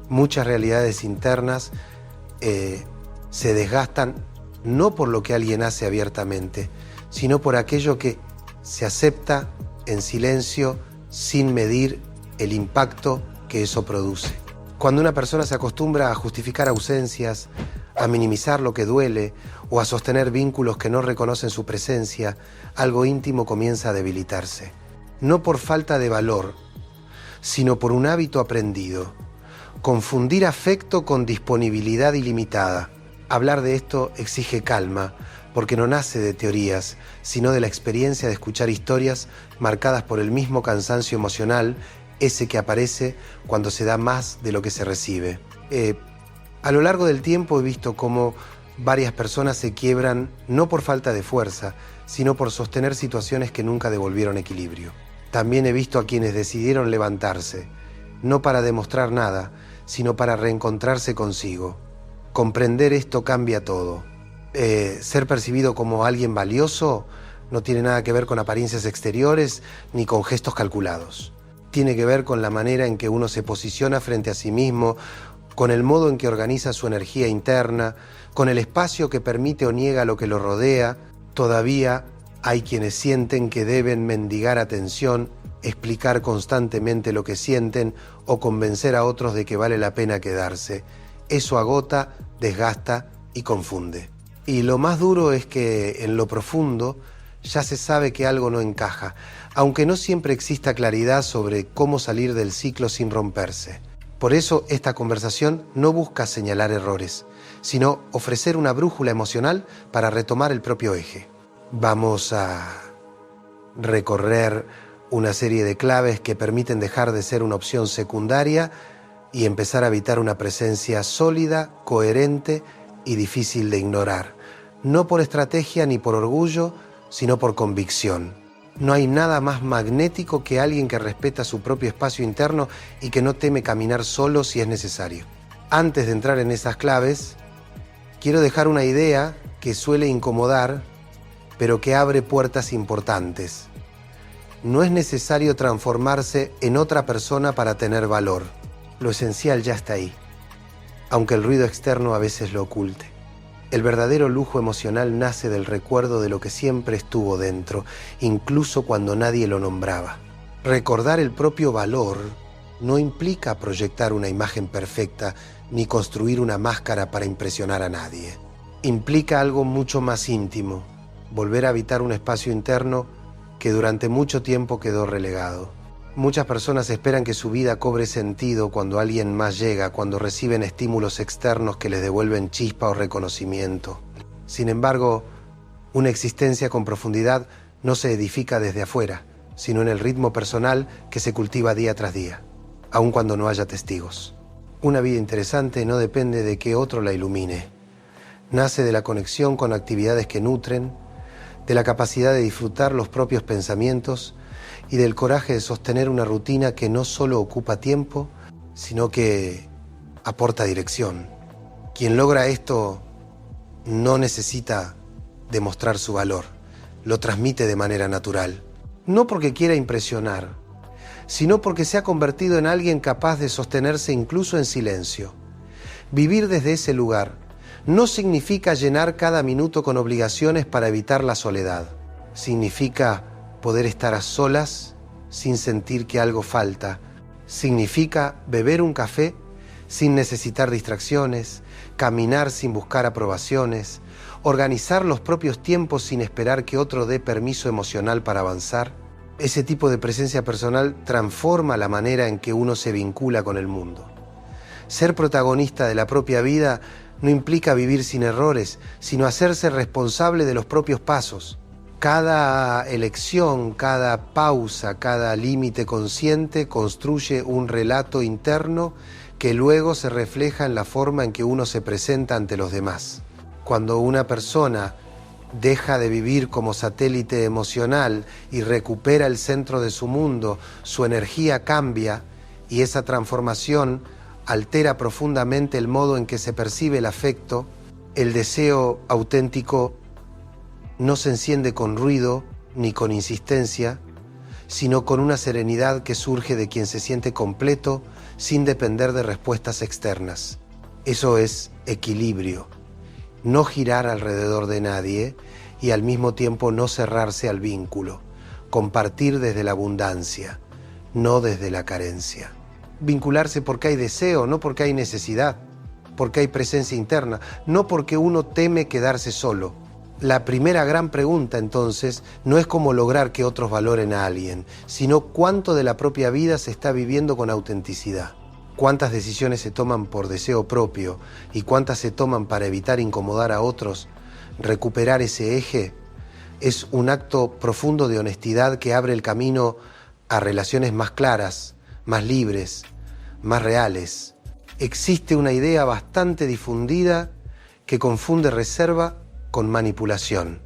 Muchas realidades internas se desgastan no por lo que alguien hace abiertamente, sino por aquello que se acepta en silencio sin medir el impacto que eso produce. Cuando una persona se acostumbra a justificar ausencias, a minimizar lo que duele o a sostener vínculos que no reconocen su presencia, algo íntimo comienza a debilitarse. No por falta de valor, sino por un hábito aprendido. Confundir afecto con disponibilidad ilimitada. Hablar de esto exige calma, porque no nace de teorías, sino de la experiencia de escuchar historias marcadas por el mismo cansancio emocional, ese que aparece cuando se da más de lo que se recibe. A lo largo del tiempo he visto cómo varias personas se quiebran no por falta de fuerza, sino por sostener situaciones que nunca devolvieron equilibrio. También he visto a quienes decidieron levantarse, no para demostrar nada, sino para reencontrarse consigo. Comprender esto cambia todo. Ser percibido como alguien valioso no tiene nada que ver con apariencias exteriores ni con gestos calculados. Tiene que ver con la manera en que uno se posiciona frente a sí mismo, con el modo en que organiza su energía interna, con el espacio que permite o niega lo que lo rodea. Todavía hay quienes sienten que deben mendigar atención, explicar constantemente lo que sienten o convencer a otros de que vale la pena quedarse. Eso agota, desgasta y confunde. Y lo más duro es que en lo profundo ya se sabe que algo no encaja, aunque no siempre exista claridad sobre cómo salir del ciclo sin romperse. Por eso esta conversación no busca señalar errores, sino ofrecer una brújula emocional para retomar el propio eje. Vamos a recorrer una serie de claves que permiten dejar de ser una opción secundaria y empezar a habitar una presencia sólida, coherente y difícil de ignorar. No por estrategia ni por orgullo, sino por convicción. No hay nada más magnético que alguien que respeta su propio espacio interno y que no teme caminar solo si es necesario. Antes de entrar en esas claves, quiero dejar una idea que suele incomodar, pero que abre puertas importantes. No es necesario transformarse en otra persona para tener valor. Lo esencial ya está ahí, aunque el ruido externo a veces lo oculte. El verdadero lujo emocional nace del recuerdo de lo que siempre estuvo dentro, incluso cuando nadie lo nombraba. Recordar el propio valor no implica proyectar una imagen perfecta ni construir una máscara para impresionar a nadie. Implica algo mucho más íntimo, volver a habitar un espacio interno que durante mucho tiempo quedó relegado. Muchas personas esperan que su vida cobre sentido cuando alguien más llega, cuando reciben estímulos externos que les devuelven chispa o reconocimiento. Sin embargo, una existencia con profundidad no se edifica desde afuera, sino en el ritmo personal que se cultiva día tras día, aun cuando no haya testigos. Una vida interesante no depende de que otro la ilumine. Nace de la conexión con actividades que nutren, de la capacidad de disfrutar los propios pensamientos y del coraje de sostener una rutina que no solo ocupa tiempo, sino que aporta dirección. Quien logra esto no necesita demostrar su valor, lo transmite de manera natural. No porque quiera impresionar, sino porque se ha convertido en alguien capaz de sostenerse incluso en silencio. Vivir desde ese lugar no significa llenar cada minuto con obligaciones para evitar la soledad. Significa poder estar a solas sin sentir que algo falta. Significa beber un café sin necesitar distracciones, caminar sin buscar aprobaciones, organizar los propios tiempos sin esperar que otro dé permiso emocional para avanzar. Ese tipo de presencia personal transforma la manera en que uno se vincula con el mundo. Ser protagonista de la propia vida no implica vivir sin errores, sino hacerse responsable de los propios pasos. Cada elección, cada pausa, cada límite consciente construye un relato interno que luego se refleja en la forma en que uno se presenta ante los demás. Cuando una persona deja de vivir como satélite emocional y recupera el centro de su mundo, su energía cambia y esa transformación altera profundamente el modo en que se percibe el afecto. El deseo auténtico no se enciende con ruido ni con insistencia, sino con una serenidad que surge de quien se siente completo, sin depender de respuestas externas. Eso es equilibrio. No girar alrededor de nadie y al mismo tiempo no cerrarse al vínculo. Compartir desde la abundancia, no desde la carencia. Vincularse porque hay deseo, no porque hay necesidad, porque hay presencia interna, no porque uno teme quedarse solo. La primera gran pregunta, entonces, no es cómo lograr que otros valoren a alguien, sino cuánto de la propia vida se está viviendo con autenticidad. Cuántas decisiones se toman por deseo propio y cuántas se toman para evitar incomodar a otros. Recuperar ese eje es un acto profundo de honestidad que abre el camino a relaciones más claras, más libres, más reales. Existe una idea bastante difundida que confunde reserva con manipulación,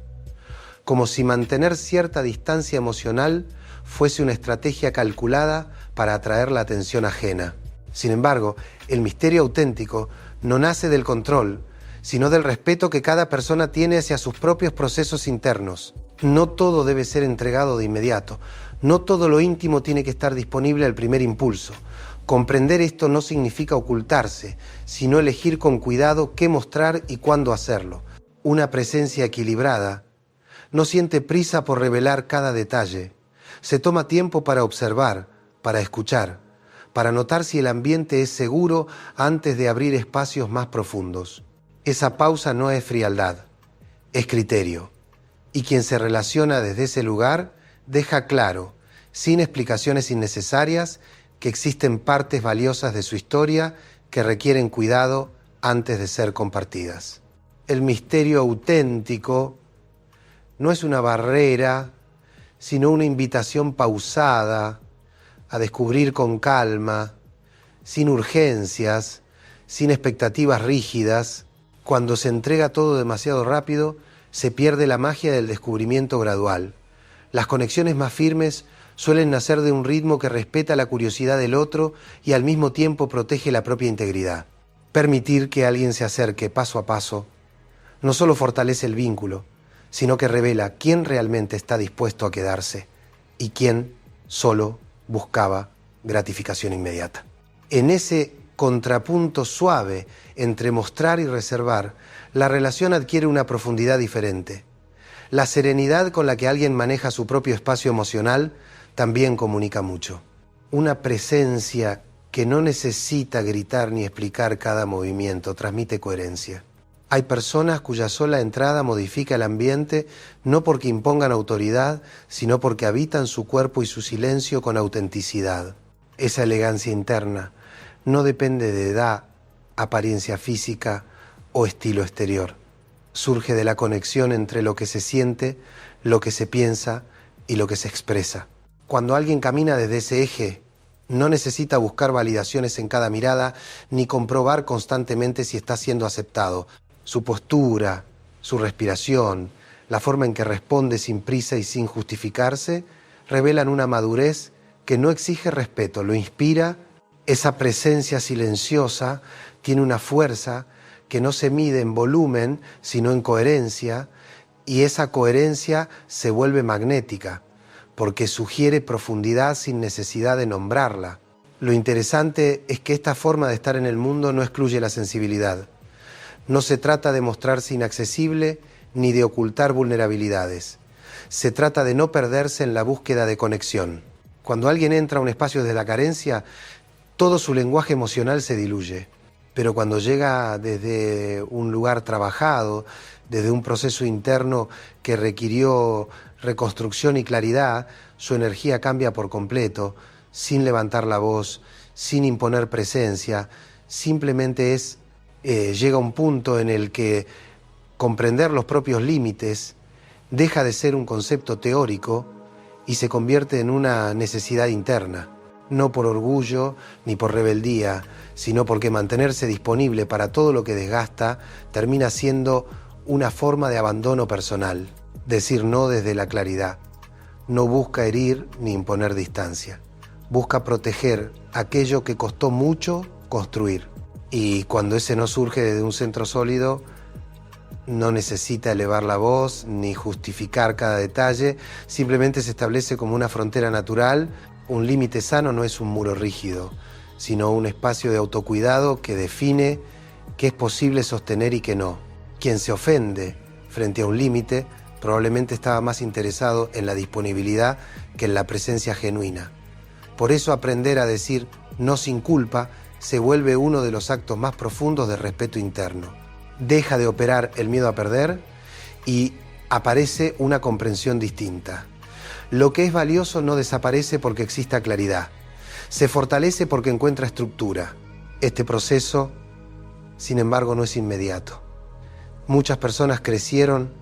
como si mantener cierta distancia emocional fuese una estrategia calculada para atraer la atención ajena. Sin embargo, el misterio auténtico no nace del control, sino del respeto que cada persona tiene hacia sus propios procesos internos. No todo debe ser entregado de inmediato, no todo lo íntimo tiene que estar disponible al primer impulso. Comprender esto no significa ocultarse, sino elegir con cuidado qué mostrar y cuándo hacerlo. Una presencia equilibrada no siente prisa por revelar cada detalle. Se toma tiempo para observar, para escuchar, para notar si el ambiente es seguro antes de abrir espacios más profundos. Esa pausa no es frialdad, es criterio. Y quien se relaciona desde ese lugar deja claro, sin explicaciones innecesarias, que existen partes valiosas de su historia que requieren cuidado antes de ser compartidas. El misterio auténtico no es una barrera, sino una invitación pausada a descubrir con calma, sin urgencias, sin expectativas rígidas. Cuando se entrega todo demasiado rápido, se pierde la magia del descubrimiento gradual. Las conexiones más firmes suelen nacer de un ritmo que respeta la curiosidad del otro y al mismo tiempo protege la propia integridad. Permitir que alguien se acerque paso a paso no solo fortalece el vínculo, sino que revela quién realmente está dispuesto a quedarse y quién solo buscaba gratificación inmediata. En ese contrapunto suave entre mostrar y reservar, la relación adquiere una profundidad diferente. La serenidad con la que alguien maneja su propio espacio emocional también comunica mucho. Una presencia que no necesita gritar ni explicar cada movimiento, transmite coherencia. Hay personas cuya sola entrada modifica el ambiente no porque impongan autoridad, sino porque habitan su cuerpo y su silencio con autenticidad. Esa elegancia interna no depende de edad, apariencia física o estilo exterior. Surge de la conexión entre lo que se siente, lo que se piensa y lo que se expresa. Cuando alguien camina desde ese eje, no necesita buscar validaciones en cada mirada ni comprobar constantemente si está siendo aceptado. Su postura, su respiración, la forma en que responde sin prisa y sin justificarse, revelan una madurez que no exige respeto, lo inspira. Esa presencia silenciosa tiene una fuerza que no se mide en volumen, sino en coherencia, y esa coherencia se vuelve magnética, porque sugiere profundidad sin necesidad de nombrarla. Lo interesante es que esta forma de estar en el mundo no excluye la sensibilidad. No se trata de mostrarse inaccesible ni de ocultar vulnerabilidades. Se trata de no perderse en la búsqueda de conexión. Cuando alguien entra a un espacio de la carencia, todo su lenguaje emocional se diluye. Pero cuando llega desde un lugar trabajado, desde un proceso interno que requirió reconstrucción y claridad, su energía cambia por completo, sin levantar la voz, sin imponer presencia. Simplemente llega un punto en el que comprender los propios límites deja de ser un concepto teórico y se convierte en una necesidad interna, no por orgullo ni por rebeldía, sino porque mantenerse disponible para todo lo que desgasta termina siendo una forma de abandono personal. Decir no desde la claridad no busca herir ni imponer distancia, busca proteger aquello que costó mucho construir. Y cuando ese no surge desde un centro sólido, no necesita elevar la voz ni justificar cada detalle, simplemente se establece como una frontera natural. Un límite sano no es un muro rígido, sino un espacio de autocuidado que define qué es posible sostener y qué no. Quien se ofende frente a un límite probablemente estaba más interesado en la disponibilidad que en la presencia genuina. Por eso aprender a decir no sin culpa se vuelve uno de los actos más profundos de respeto interno. Deja de operar el miedo a perder y aparece una comprensión distinta. Lo que es valioso no desaparece porque exista claridad. Se fortalece porque encuentra estructura. Este proceso, sin embargo, no es inmediato. Muchas personas crecieron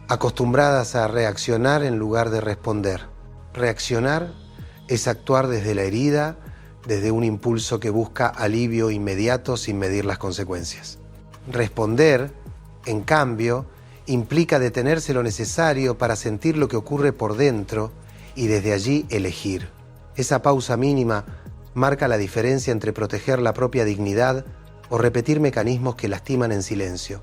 acostumbradas a reaccionar en lugar de responder. Reaccionar es actuar desde la herida, desde un impulso que busca alivio inmediato sin medir las consecuencias. Responder, en cambio, implica detenerse lo necesario para sentir lo que ocurre por dentro y desde allí elegir. Esa pausa mínima marca la diferencia entre proteger la propia dignidad o repetir mecanismos que lastiman en silencio.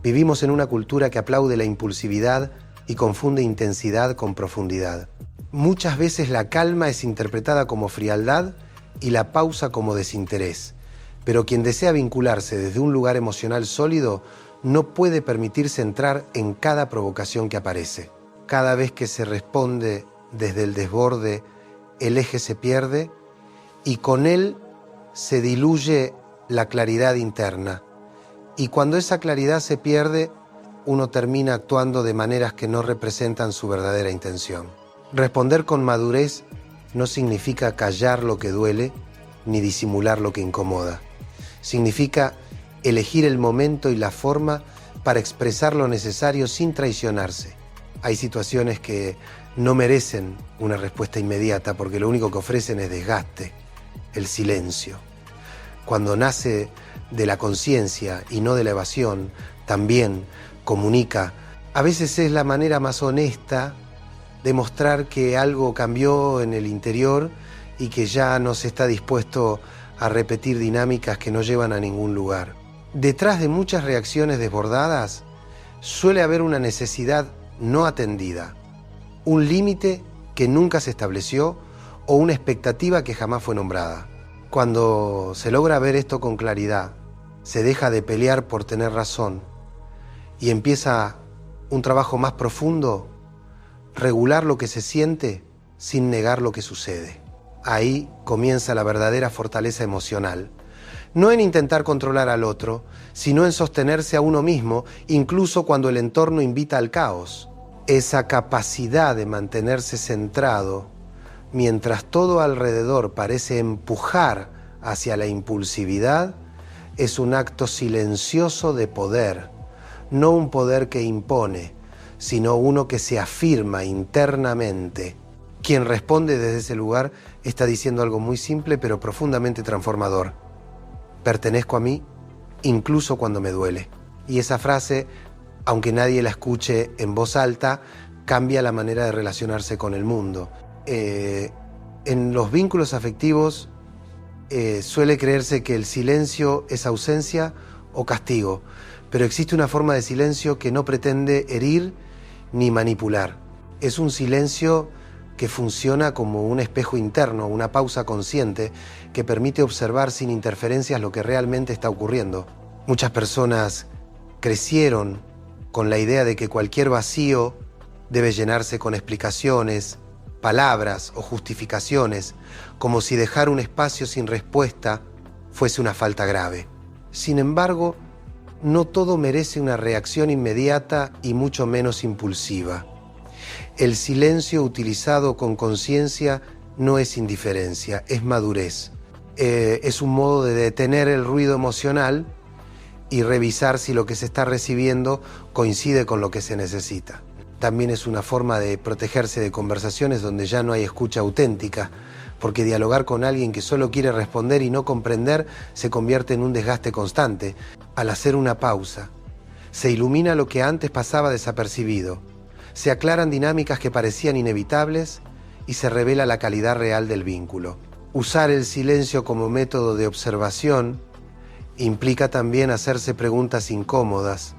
Vivimos en una cultura que aplaude la impulsividad y confunde intensidad con profundidad. Muchas veces la calma es interpretada como frialdad y la pausa como desinterés. Pero quien desea vincularse desde un lugar emocional sólido no puede permitirse entrar en cada provocación que aparece. Cada vez que se responde desde el desborde, el eje se pierde y con él se diluye la claridad interna. Y cuando esa claridad se pierde, uno termina actuando de maneras que no representan su verdadera intención. Responder con madurez no significa callar lo que duele ni disimular lo que incomoda. Significa elegir el momento y la forma para expresar lo necesario sin traicionarse. Hay situaciones que no merecen una respuesta inmediata porque lo único que ofrecen es desgaste, el silencio. Cuando nace de la conciencia y no de la evasión, también comunica. A veces es la manera más honesta de mostrar que algo cambió en el interior y que ya no se está dispuesto a repetir dinámicas que no llevan a ningún lugar. Detrás de muchas reacciones desbordadas suele haber una necesidad no atendida, un límite que nunca se estableció o una expectativa que jamás fue nombrada. Cuando se logra ver esto con claridad, se deja de pelear por tener razón y empieza un trabajo más profundo, regular lo que se siente sin negar lo que sucede. Ahí comienza la verdadera fortaleza emocional. No en intentar controlar al otro, sino en sostenerse a uno mismo, incluso cuando el entorno invita al caos. Esa capacidad de mantenerse centrado, mientras todo alrededor parece empujar hacia la impulsividad, es un acto silencioso de poder, no un poder que impone, sino uno que se afirma internamente. Quien responde desde ese lugar está diciendo algo muy simple pero profundamente transformador. Pertenezco a mí, incluso cuando me duele. Y esa frase, aunque nadie la escuche en voz alta, cambia la manera de relacionarse con el mundo. En los vínculos afectivos suele creerse que el silencio es ausencia o castigo, pero existe una forma de silencio que no pretende herir ni manipular. Es un silencio que funciona como un espejo interno, una pausa consciente que permite observar sin interferencias lo que realmente está ocurriendo. Muchas personas crecieron con la idea de que cualquier vacío debe llenarse con explicaciones, palabras o justificaciones, como si dejar un espacio sin respuesta fuese una falta grave. Sin embargo, no todo merece una reacción inmediata y mucho menos impulsiva. El silencio utilizado con conciencia no es indiferencia, es madurez. Es un modo de detener el ruido emocional y revisar si lo que se está recibiendo coincide con lo que se necesita. También es una forma de protegerse de conversaciones donde ya no hay escucha auténtica, porque dialogar con alguien que solo quiere responder y no comprender se convierte en un desgaste constante. Al hacer una pausa, se ilumina lo que antes pasaba desapercibido, se aclaran dinámicas que parecían inevitables y se revela la calidad real del vínculo. Usar el silencio como método de observación implica también hacerse preguntas incómodas.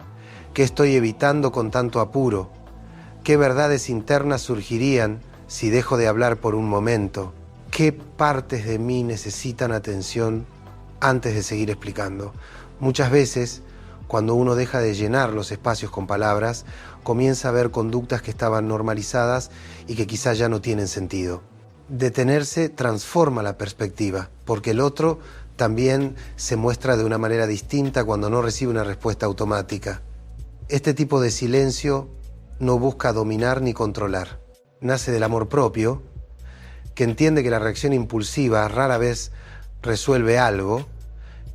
¿Qué estoy evitando con tanto apuro? ¿Qué verdades internas surgirían si dejo de hablar por un momento? qué partes de mí necesitan atención antes de seguir explicando. Muchas veces, cuando uno deja de llenar los espacios con palabras, comienza a ver conductas que estaban normalizadas y que quizás ya no tienen sentido. Detenerse transforma la perspectiva, porque el otro también se muestra de una manera distinta cuando no recibe una respuesta automática. Este tipo de silencio no busca dominar ni controlar. Nace del amor propio, que entiende que la reacción impulsiva rara vez resuelve algo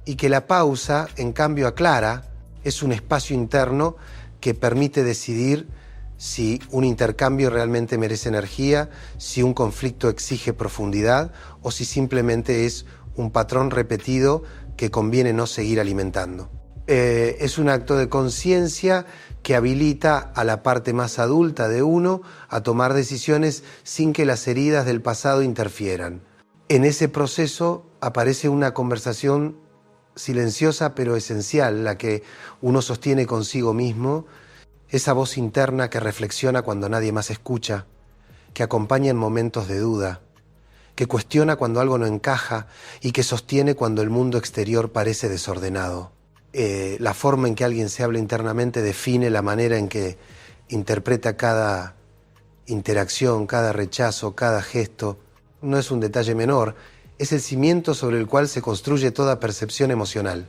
y que la pausa, en cambio, aclara, es un espacio interno que permite decidir si un intercambio realmente merece energía, si un conflicto exige profundidad o si simplemente es un patrón repetido que conviene no seguir alimentando. Es un acto de conciencia que habilita a la parte más adulta de uno a tomar decisiones sin que las heridas del pasado interfieran. En ese proceso aparece una conversación silenciosa pero esencial, la que uno sostiene consigo mismo, esa voz interna que reflexiona cuando nadie más escucha, que acompaña en momentos de duda, que cuestiona cuando algo no encaja y que sostiene cuando el mundo exterior parece desordenado. La forma en que alguien se habla internamente define la manera en que interpreta cada interacción, cada rechazo, cada gesto. No es un detalle menor, es el cimiento sobre el cual se construye toda percepción emocional.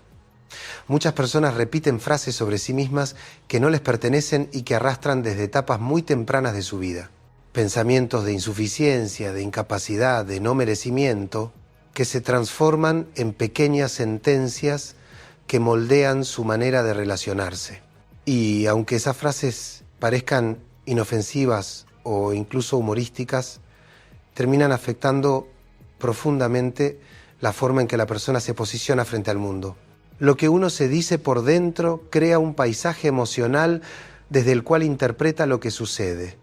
Muchas personas repiten frases sobre sí mismas que no les pertenecen y que arrastran desde etapas muy tempranas de su vida. Pensamientos de insuficiencia, de incapacidad, de no merecimiento, que se transforman en pequeñas sentencias que moldean su manera de relacionarse. Y aunque esas frases parezcan inofensivas o incluso humorísticas, terminan afectando profundamente la forma en que la persona se posiciona frente al mundo. Lo que uno se dice por dentro crea un paisaje emocional desde el cual interpreta lo que sucede.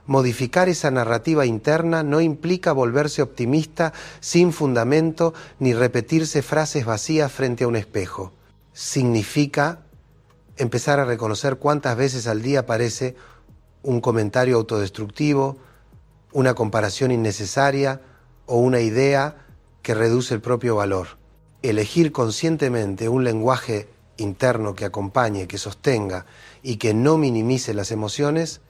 Modificar esa narrativa interna no implica volverse optimista sin fundamento ni repetirse frases vacías frente a un espejo. Significa empezar a reconocer cuántas veces al día aparece un comentario autodestructivo, una comparación innecesaria o una idea que reduce el propio valor. Elegir conscientemente un lenguaje interno que acompañe, que sostenga y que no minimice las emociones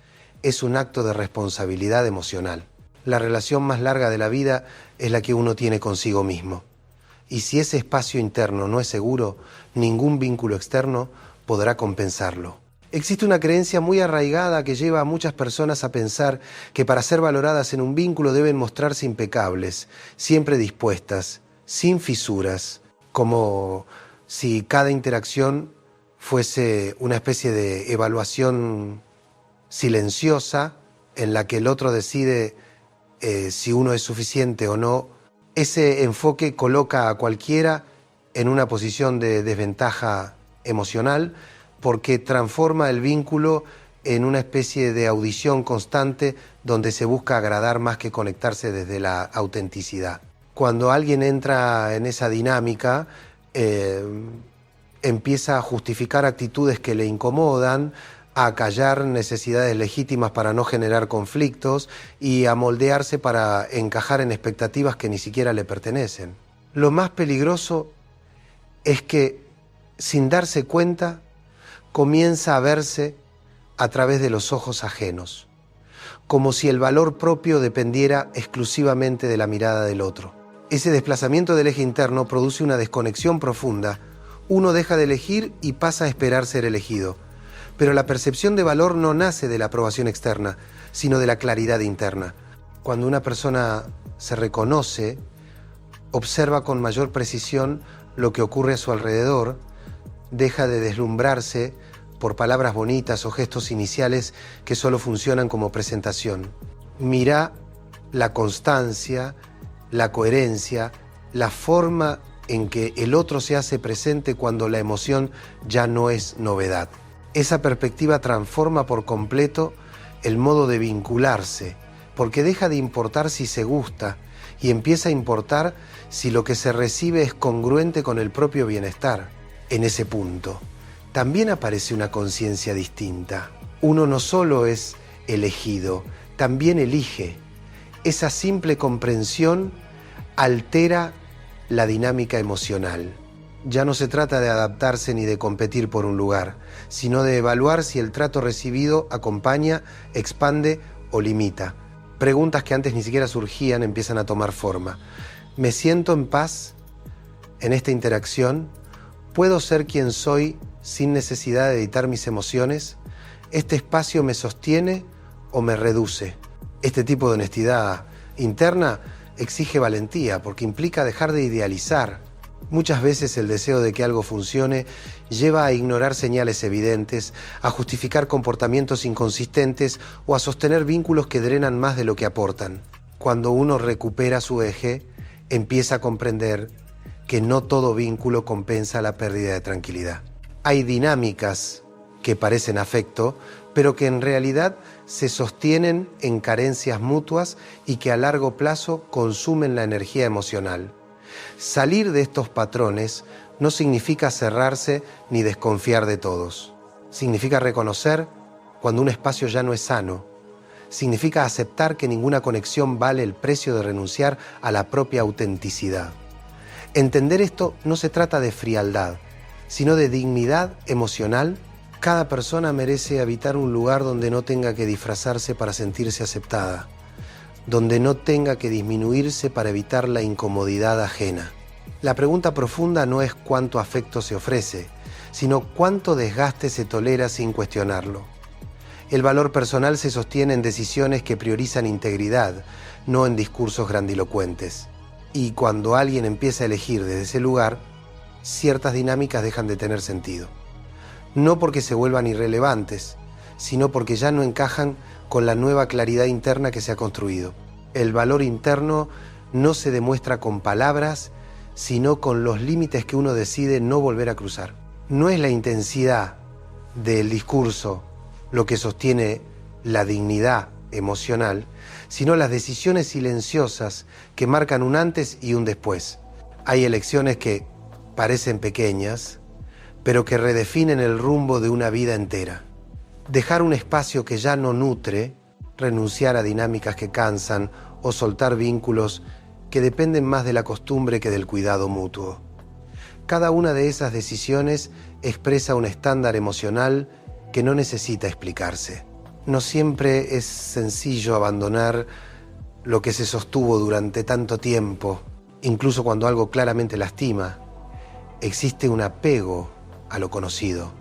es un acto de responsabilidad emocional. La relación más larga de la vida es la que uno tiene consigo mismo. Y si ese espacio interno no es seguro, ningún vínculo externo podrá compensarlo. Existe una creencia muy arraigada que lleva a muchas personas a pensar que para ser valoradas en un vínculo deben mostrarse impecables, siempre dispuestas, sin fisuras, como si cada interacción fuese una especie de evaluación silenciosa en la que el otro decide si uno es suficiente o no. Ese enfoque coloca a cualquiera en una posición de desventaja emocional porque transforma el vínculo en una especie de audición constante donde se busca agradar más que conectarse desde la autenticidad. Cuando alguien entra en esa dinámica, empieza a justificar actitudes que le incomodan, a callar necesidades legítimas para no generar conflictos y a moldearse para encajar en expectativas que ni siquiera le pertenecen. Lo más peligroso es que, sin darse cuenta, comienza a verse a través de los ojos ajenos, como si el valor propio dependiera exclusivamente de la mirada del otro. Ese desplazamiento del eje interno produce una desconexión profunda. Uno deja de elegir y pasa a esperar ser elegido. Pero la percepción de valor no nace de la aprobación externa, sino de la claridad interna. Cuando una persona se reconoce, observa con mayor precisión lo que ocurre a su alrededor, deja de deslumbrarse por palabras bonitas o gestos iniciales que solo funcionan como presentación. Mira la constancia, la coherencia, la forma en que el otro se hace presente cuando la emoción ya no es novedad. Esa perspectiva transforma por completo el modo de vincularse, porque deja de importar si se gusta y empieza a importar si lo que se recibe es congruente con el propio bienestar. En ese punto, también aparece una conciencia distinta. Uno no solo es elegido, también elige. Esa simple comprensión altera la dinámica emocional. Ya no se trata de adaptarse ni de competir por un lugar, sino de evaluar si el trato recibido acompaña, expande o limita. Preguntas que antes ni siquiera surgían empiezan a tomar forma. ¿Me siento en paz en esta interacción? ¿Puedo ser quien soy sin necesidad de editar mis emociones? ¿Este espacio me sostiene o me reduce? Este tipo de honestidad interna exige valentía porque implica dejar de idealizar. Muchas veces el deseo de que algo funcione lleva a ignorar señales evidentes, a justificar comportamientos inconsistentes o a sostener vínculos que drenan más de lo que aportan. Cuando uno recupera su eje, empieza a comprender que no todo vínculo compensa la pérdida de tranquilidad. Hay dinámicas que parecen afecto, pero que en realidad se sostienen en carencias mutuas y que a largo plazo consumen la energía emocional. Salir de estos patrones no significa cerrarse ni desconfiar de todos. Significa reconocer cuando un espacio ya no es sano. Significa aceptar que ninguna conexión vale el precio de renunciar a la propia autenticidad. Entender esto no se trata de frialdad, sino de dignidad emocional. Cada persona merece habitar un lugar donde no tenga que disfrazarse para sentirse aceptada, donde no tenga que disminuirse para evitar la incomodidad ajena. La pregunta profunda no es cuánto afecto se ofrece, sino cuánto desgaste se tolera sin cuestionarlo. El valor personal se sostiene en decisiones que priorizan integridad, no en discursos grandilocuentes. Y cuando alguien empieza a elegir desde ese lugar, ciertas dinámicas dejan de tener sentido. No porque se vuelvan irrelevantes, sino porque ya no encajan con la nueva claridad interna que se ha construido. El valor interno no se demuestra con palabras, sino con los límites que uno decide no volver a cruzar. No es la intensidad del discurso lo que sostiene la dignidad emocional, sino las decisiones silenciosas que marcan un antes y un después. Hay elecciones que parecen pequeñas, pero que redefinen el rumbo de una vida entera. Dejar un espacio que ya no nutre, renunciar a dinámicas que cansan o soltar vínculos que dependen más de la costumbre que del cuidado mutuo. Cada una de esas decisiones expresa un estándar emocional que no necesita explicarse. No siempre es sencillo abandonar lo que se sostuvo durante tanto tiempo, incluso cuando algo claramente lastima. Existe un apego a lo conocido,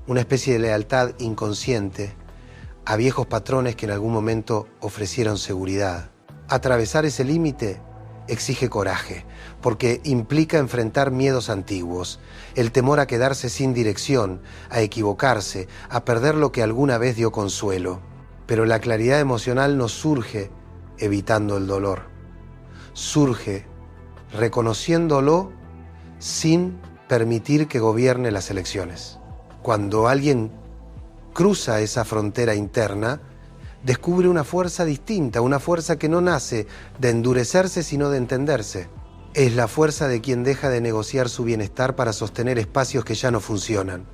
una especie de lealtad inconsciente a viejos patrones que en algún momento ofrecieron seguridad. Atravesar ese límite exige coraje, porque implica enfrentar miedos antiguos, el temor a quedarse sin dirección, a equivocarse, a perder lo que alguna vez dio consuelo. Pero la claridad emocional no surge evitando el dolor, surge reconociéndolo sin permitir que gobierne las elecciones. Cuando alguien cruza esa frontera interna, descubre una fuerza distinta, una fuerza que no nace de endurecerse sino de entenderse. Es la fuerza de quien deja de negociar su bienestar para sostener espacios que ya no funcionan.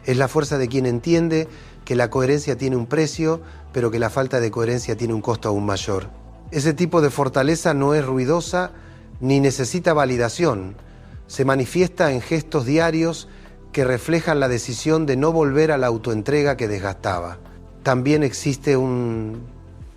Es la fuerza de quien entiende que la coherencia tiene un precio, pero que la falta de coherencia tiene un costo aún mayor. Ese tipo de fortaleza no es ruidosa ni necesita validación. Se manifiesta en gestos diarios que reflejan la decisión de no volver a la autoentrega que desgastaba. También existe un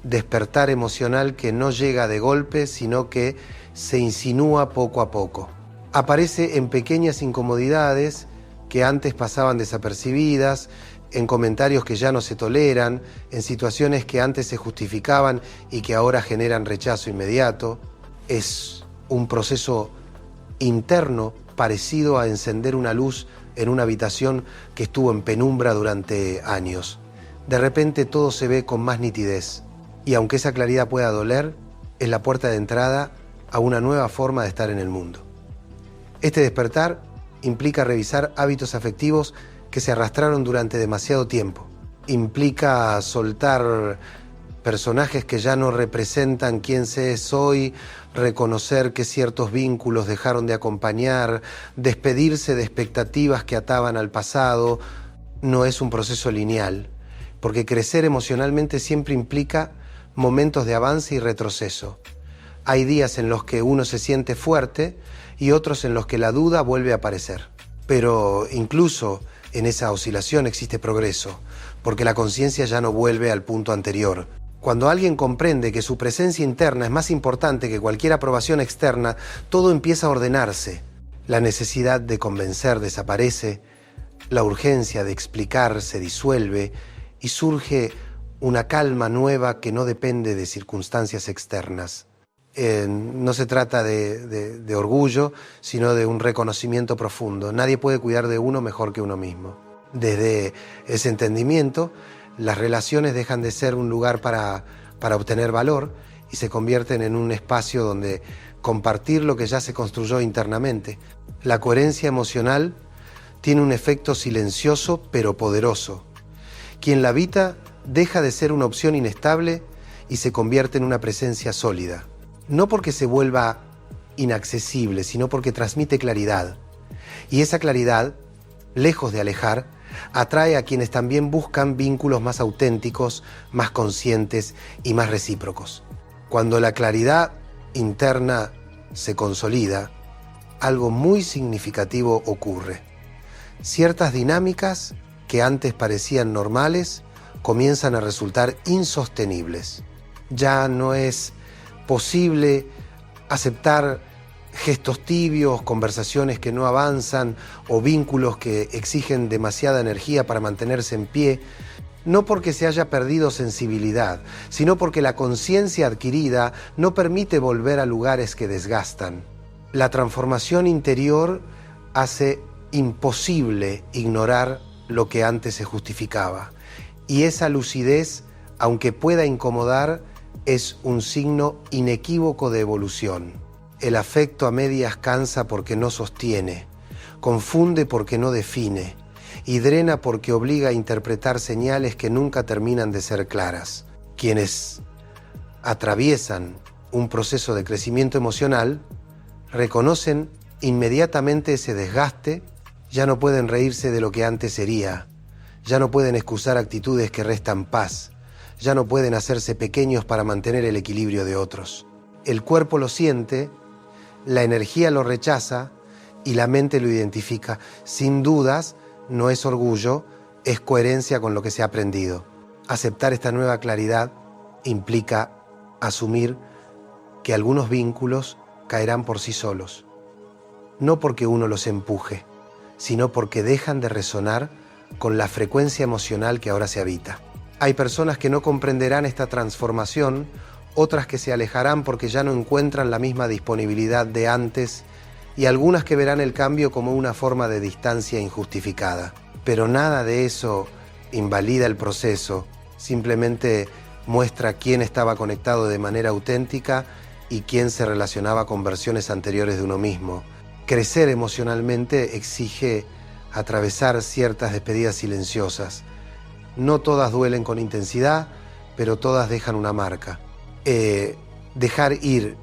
despertar emocional que no llega de golpe, sino que se insinúa poco a poco. Aparece en pequeñas incomodidades que antes pasaban desapercibidas, en comentarios que ya no se toleran, en situaciones que antes se justificaban y que ahora generan rechazo inmediato. Es un proceso interno parecido a encender una luz en una habitación que estuvo en penumbra durante años. De repente todo se ve con más nitidez y aunque esa claridad pueda doler, es la puerta de entrada a una nueva forma de estar en el mundo. Este despertar implica revisar hábitos afectivos que se arrastraron durante demasiado tiempo. Implica soltar personajes que ya no representan quién se es hoy, reconocer que ciertos vínculos dejaron de acompañar, despedirse de expectativas que ataban al pasado. No es un proceso lineal, porque crecer emocionalmente siempre implica momentos de avance y retroceso. Hay días en los que uno se siente fuerte y otros en los que la duda vuelve a aparecer. Pero incluso en esa oscilación existe progreso, porque la conciencia ya no vuelve al punto anterior. Cuando alguien comprende que su presencia interna es más importante que cualquier aprobación externa, todo empieza a ordenarse. La necesidad de convencer desaparece, la urgencia de explicar se disuelve y surge una calma nueva que no depende de circunstancias externas. No se trata de orgullo, sino de un reconocimiento profundo. Nadie puede cuidar de uno mejor que uno mismo. Desde ese entendimiento, las relaciones dejan de ser un lugar para obtener valor y se convierten en un espacio donde compartir lo que ya se construyó internamente. La coherencia emocional tiene un efecto silencioso pero poderoso. Quien la habita deja de ser una opción inestable y se convierte en una presencia sólida. No porque se vuelva inaccesible, sino porque transmite claridad. Y esa claridad, lejos de alejar, atrae a quienes también buscan vínculos más auténticos, más conscientes y más recíprocos. Cuando la claridad interna se consolida, algo muy significativo ocurre. Ciertas dinámicas que antes parecían normales comienzan a resultar insostenibles. Ya no es posible aceptar gestos tibios, conversaciones que no avanzan o vínculos que exigen demasiada energía para mantenerse en pie, no porque se haya perdido sensibilidad, sino porque la conciencia adquirida no permite volver a lugares que desgastan. La transformación interior hace imposible ignorar lo que antes se justificaba, y esa lucidez, aunque pueda incomodar, es un signo inequívoco de evolución. El afecto a medias cansa porque no sostiene, confunde porque no define y drena porque obliga a interpretar señales que nunca terminan de ser claras. Quienes atraviesan un proceso de crecimiento emocional reconocen inmediatamente ese desgaste, ya no pueden reírse de lo que antes sería, ya no pueden excusar actitudes que restan paz, ya no pueden hacerse pequeños para mantener el equilibrio de otros. El cuerpo lo siente, la energía lo rechaza y la mente lo identifica. Sin dudas, no es orgullo, es coherencia con lo que se ha aprendido. Aceptar esta nueva claridad implica asumir que algunos vínculos caerán por sí solos. No porque uno los empuje, sino porque dejan de resonar con la frecuencia emocional que ahora se habita. Hay personas que no comprenderán esta transformación, otras que se alejarán porque ya no encuentran la misma disponibilidad de antes y algunas que verán el cambio como una forma de distancia injustificada. Pero nada de eso invalida el proceso, simplemente muestra quién estaba conectado de manera auténtica y quién se relacionaba con versiones anteriores de uno mismo. Crecer emocionalmente exige atravesar ciertas despedidas silenciosas. No todas duelen con intensidad, pero todas dejan una marca. Dejar ir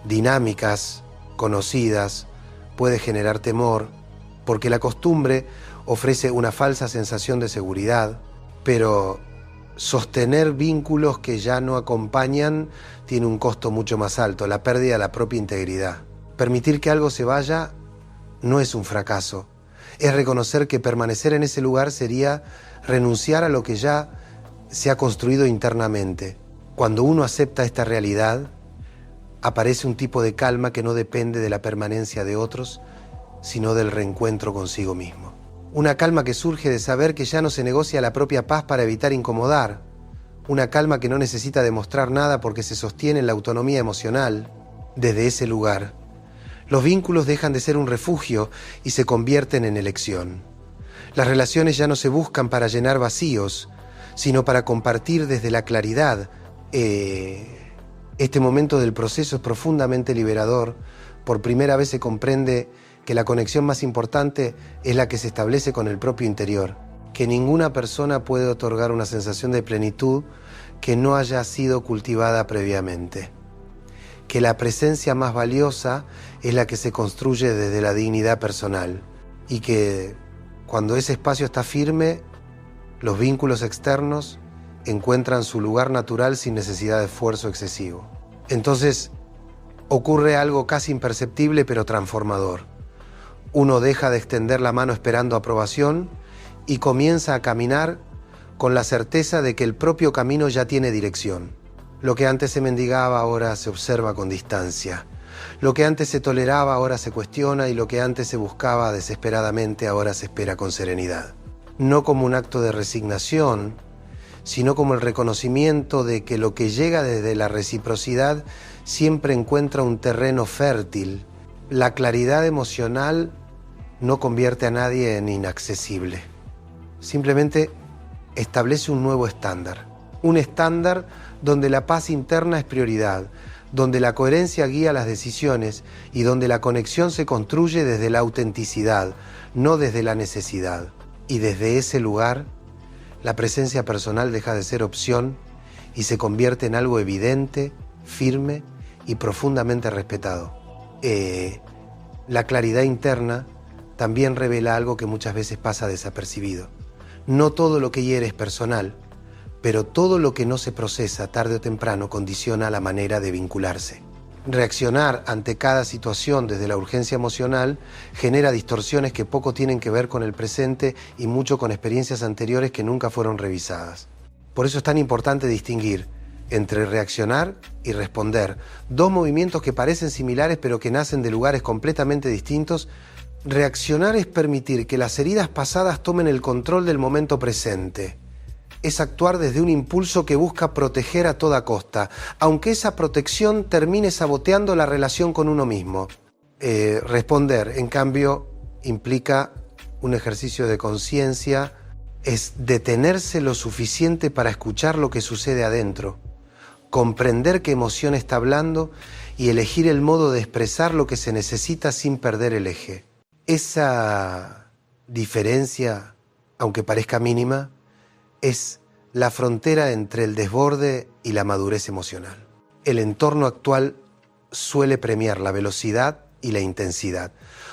dinámicas conocidas puede generar temor, porque la costumbre ofrece una falsa sensación de seguridad, pero sostener vínculos que ya no acompañan tiene un costo mucho más alto, la pérdida de la propia integridad. Permitir que algo se vaya no es un fracaso, es reconocer que permanecer en ese lugar sería renunciar a lo que ya se ha construido internamente. Cuando uno acepta esta realidad, aparece un tipo de calma que no depende de la permanencia de otros, sino del reencuentro consigo mismo. Una calma que surge de saber que ya no se negocia la propia paz para evitar incomodar. Una calma que no necesita demostrar nada porque se sostiene en la autonomía emocional. Desde ese lugar, los vínculos dejan de ser un refugio y se convierten en elección. Las relaciones ya no se buscan para llenar vacíos, sino para compartir desde la claridad. Este momento del proceso es profundamente liberador. Por primera vez se comprende que la conexión más importante es la que se establece con el propio interior, que ninguna persona puede otorgar una sensación de plenitud que no haya sido cultivada previamente, que la presencia más valiosa es la que se construye desde la dignidad personal y que cuando ese espacio está firme, los vínculos externos encuentran su lugar natural sin necesidad de esfuerzo excesivo. Entonces, ocurre algo casi imperceptible pero transformador. Uno deja de extender la mano esperando aprobación y comienza a caminar con la certeza de que el propio camino ya tiene dirección. Lo que antes se mendigaba ahora se observa con distancia. Lo que antes se toleraba ahora se cuestiona y lo que antes se buscaba desesperadamente ahora se espera con serenidad. No como un acto de resignación, sino como el reconocimiento de que lo que llega desde la reciprocidad siempre encuentra un terreno fértil. La claridad emocional no convierte a nadie en inaccesible. Simplemente establece un nuevo estándar. Un estándar donde la paz interna es prioridad, donde la coherencia guía las decisiones y donde la conexión se construye desde la autenticidad, no desde la necesidad. Y desde ese lugar, la presencia personal deja de ser opción y se convierte en algo evidente, firme y profundamente respetado. La claridad interna también revela algo que muchas veces pasa desapercibido. No todo lo que hiere es personal, pero todo lo que no se procesa tarde o temprano condiciona la manera de vincularse. Reaccionar ante cada situación desde la urgencia emocional genera distorsiones que poco tienen que ver con el presente y mucho con experiencias anteriores que nunca fueron revisadas. Por eso es tan importante distinguir entre reaccionar y responder, dos movimientos que parecen similares pero que nacen de lugares completamente distintos. Reaccionar es permitir que las heridas pasadas tomen el control del momento presente. Es actuar desde un impulso que busca proteger a toda costa, aunque esa protección termine saboteando la relación con uno mismo. Responder, en cambio, implica un ejercicio de conciencia, es detenerse lo suficiente para escuchar lo que sucede adentro, comprender qué emoción está hablando y elegir el modo de expresar lo que se necesita sin perder el eje. Esa diferencia, aunque parezca mínima, es la frontera entre el desborde y la madurez emocional. El entorno actual suele premiar la velocidad y la intensidad,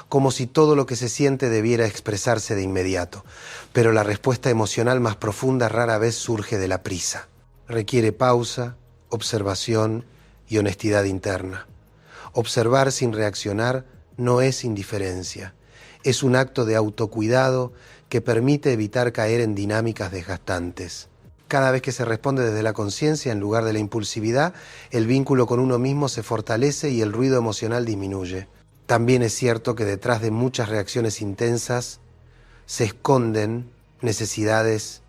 como si todo lo que se siente debiera expresarse de inmediato, pero la respuesta emocional más profunda rara vez surge de la prisa. Requiere pausa, observación y honestidad interna. Observar sin reaccionar no es indiferencia. Es un acto de autocuidado que permite evitar caer en dinámicas desgastantes. Cada vez que se responde desde la conciencia en lugar de la impulsividad, el vínculo con uno mismo se fortalece y el ruido emocional disminuye. También es cierto que detrás de muchas reacciones intensas se esconden necesidades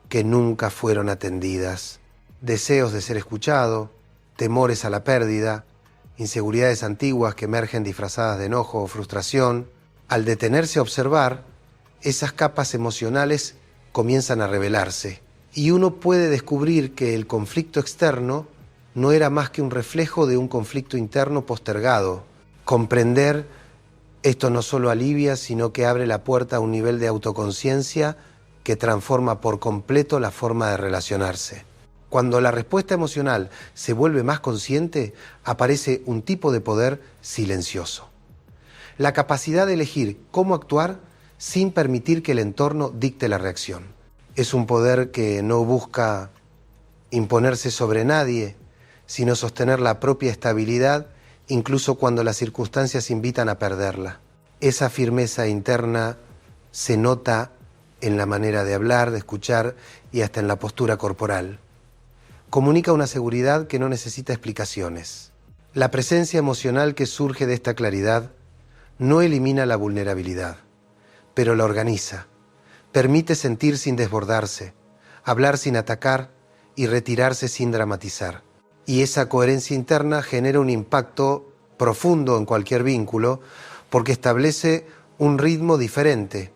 que nunca fueron atendidas, deseos de ser escuchado, temores a la pérdida, inseguridades antiguas que emergen disfrazadas de enojo o frustración. Al detenerse a observar, esas capas emocionales comienzan a revelarse y uno puede descubrir que el conflicto externo no era más que un reflejo de un conflicto interno postergado. Comprender esto no solo alivia, sino que abre la puerta a un nivel de autoconciencia que transforma por completo la forma de relacionarse. Cuando la respuesta emocional se vuelve más consciente, aparece un tipo de poder silencioso. La capacidad de elegir cómo actuar sin permitir que el entorno dicte la reacción. Es un poder que no busca imponerse sobre nadie, sino sostener la propia estabilidad, incluso cuando las circunstancias invitan a perderla. Esa firmeza interna se nota en la manera de hablar, de escuchar y hasta en la postura corporal. Comunica una seguridad que no necesita explicaciones. La presencia emocional que surge de esta claridad no elimina la vulnerabilidad, pero la organiza. Permite sentir sin desbordarse, hablar sin atacar y retirarse sin dramatizar. Y esa coherencia interna genera un impacto profundo en cualquier vínculo porque establece un ritmo diferente,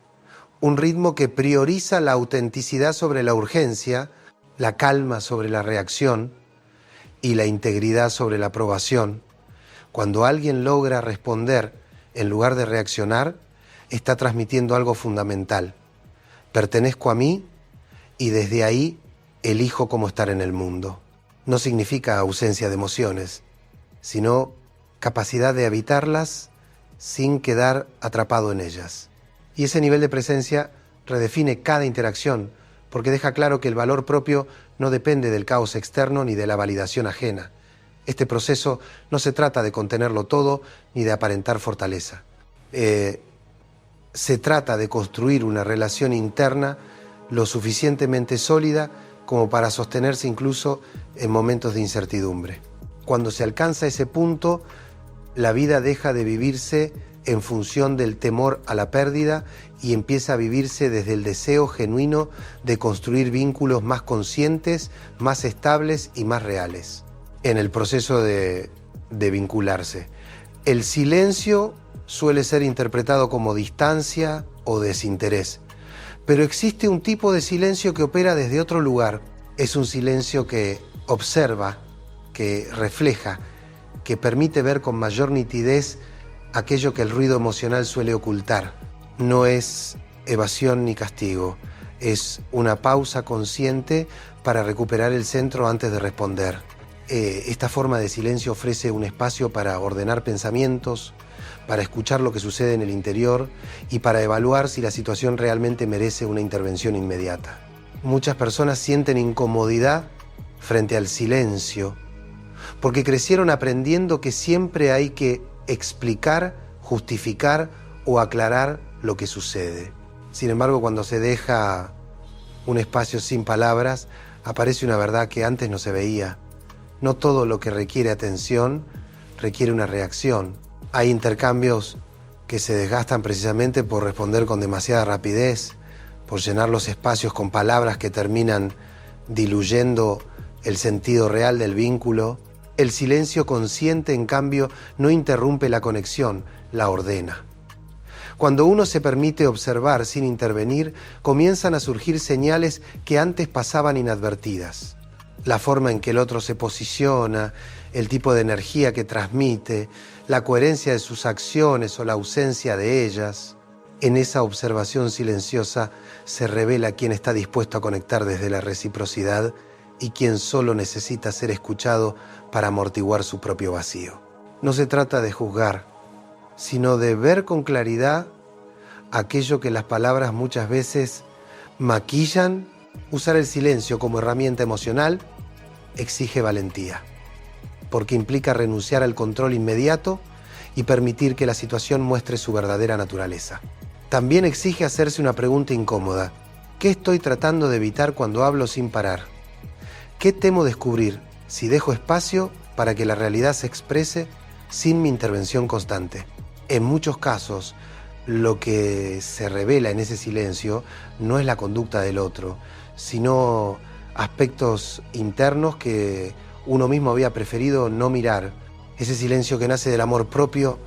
un ritmo que prioriza la autenticidad sobre la urgencia, la calma sobre la reacción y la integridad sobre la aprobación. Cuando alguien logra responder en lugar de reaccionar, está transmitiendo algo fundamental. Pertenezco a mí y desde ahí elijo cómo estar en el mundo. No significa ausencia de emociones, sino capacidad de habitarlas sin quedar atrapado en ellas. Y ese nivel de presencia redefine cada interacción, porque deja claro que el valor propio no depende del caos externo ni de la validación ajena. Este proceso no se trata de contenerlo todo ni de aparentar fortaleza. Se trata de construir una relación interna lo suficientemente sólida como para sostenerse incluso en momentos de incertidumbre. Cuando se alcanza ese punto, la vida deja de vivirse en función del temor a la pérdida y empieza a vivirse desde el deseo genuino de construir vínculos más conscientes, más estables y más reales. En el proceso de vincularse, el silencio suele ser interpretado como distancia o desinterés, pero existe un tipo de silencio que opera desde otro lugar. Es un silencio que observa, que refleja, que permite ver con mayor nitidez aquello que el ruido emocional suele ocultar. No es evasión ni castigo, es una pausa consciente para recuperar el centro antes de responder. Esta forma de silencio ofrece un espacio para ordenar pensamientos, para escuchar lo que sucede en el interior y para evaluar si la situación realmente merece una intervención inmediata. Muchas personas sienten incomodidad frente al silencio porque crecieron aprendiendo que siempre hay que explicar, justificar o aclarar lo que sucede. Sin embargo, cuando se deja un espacio sin palabras, aparece una verdad que antes no se veía. No todo lo que requiere atención requiere una reacción. Hay intercambios que se desgastan precisamente por responder con demasiada rapidez, por llenar los espacios con palabras que terminan diluyendo el sentido real del vínculo. El silencio consciente, en cambio, no interrumpe la conexión, la ordena. Cuando uno se permite observar sin intervenir, comienzan a surgir señales que antes pasaban inadvertidas. La forma en que el otro se posiciona, el tipo de energía que transmite, la coherencia de sus acciones o la ausencia de ellas. En esa observación silenciosa se revela quién está dispuesto a conectar desde la reciprocidad y quién solo necesita ser escuchado para amortiguar su propio vacío. No se trata de juzgar, sino de ver con claridad aquello que las palabras muchas veces maquillan. Usar el silencio como herramienta emocional exige valentía, porque implica renunciar al control inmediato y permitir que la situación muestre su verdadera naturaleza. También exige hacerse una pregunta incómoda. ¿Qué estoy tratando de evitar cuando hablo sin parar? ¿Qué temo descubrir si dejo espacio para que la realidad se exprese sin mi intervención constante? En muchos casos, lo que se revela en ese silencio no es la conducta del otro, sino aspectos internos que uno mismo había preferido no mirar. Ese silencio que nace del amor propio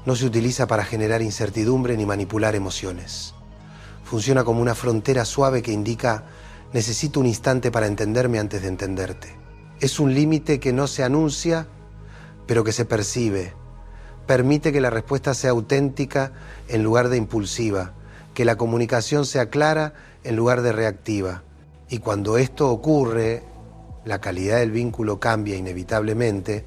no se utiliza para generar incertidumbre ni manipular emociones. Funciona como una frontera suave que indica: necesito un instante para entenderme antes de entenderte. Es un límite que no se anuncia, pero que se percibe. Permite que la respuesta sea auténtica en lugar de impulsiva, que la comunicación sea clara en lugar de reactiva. Y cuando esto ocurre, la calidad del vínculo cambia inevitablemente.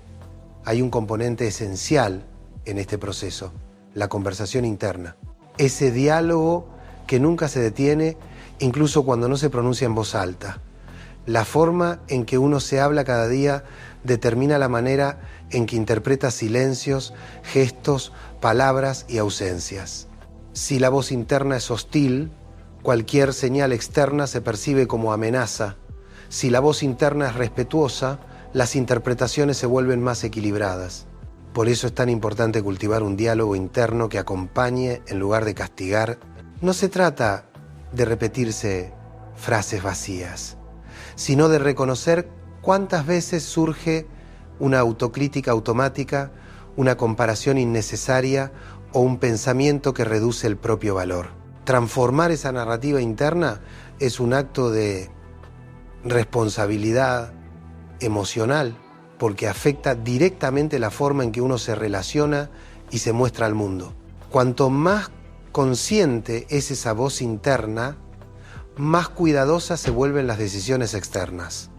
Hay un componente esencial en este proceso: la conversación interna. Ese diálogo que nunca se detiene, incluso cuando no se pronuncia en voz alta. La forma en que uno se habla cada día determina la manera en que interpreta silencios, gestos, palabras y ausencias. Si la voz interna es hostil, cualquier señal externa se percibe como amenaza. Si la voz interna es respetuosa, las interpretaciones se vuelven más equilibradas. Por eso es tan importante cultivar un diálogo interno que acompañe en lugar de castigar. No se trata de repetirse frases vacías, sino de reconocer cuántas veces surge una autocrítica automática, una comparación innecesaria o un pensamiento que reduce el propio valor. Transformar esa narrativa interna es un acto de responsabilidad emocional, porque afecta directamente la forma en que uno se relaciona y se muestra al mundo. Cuanto más consciente es esa voz interna, más cuidadosas se vuelven las decisiones externas.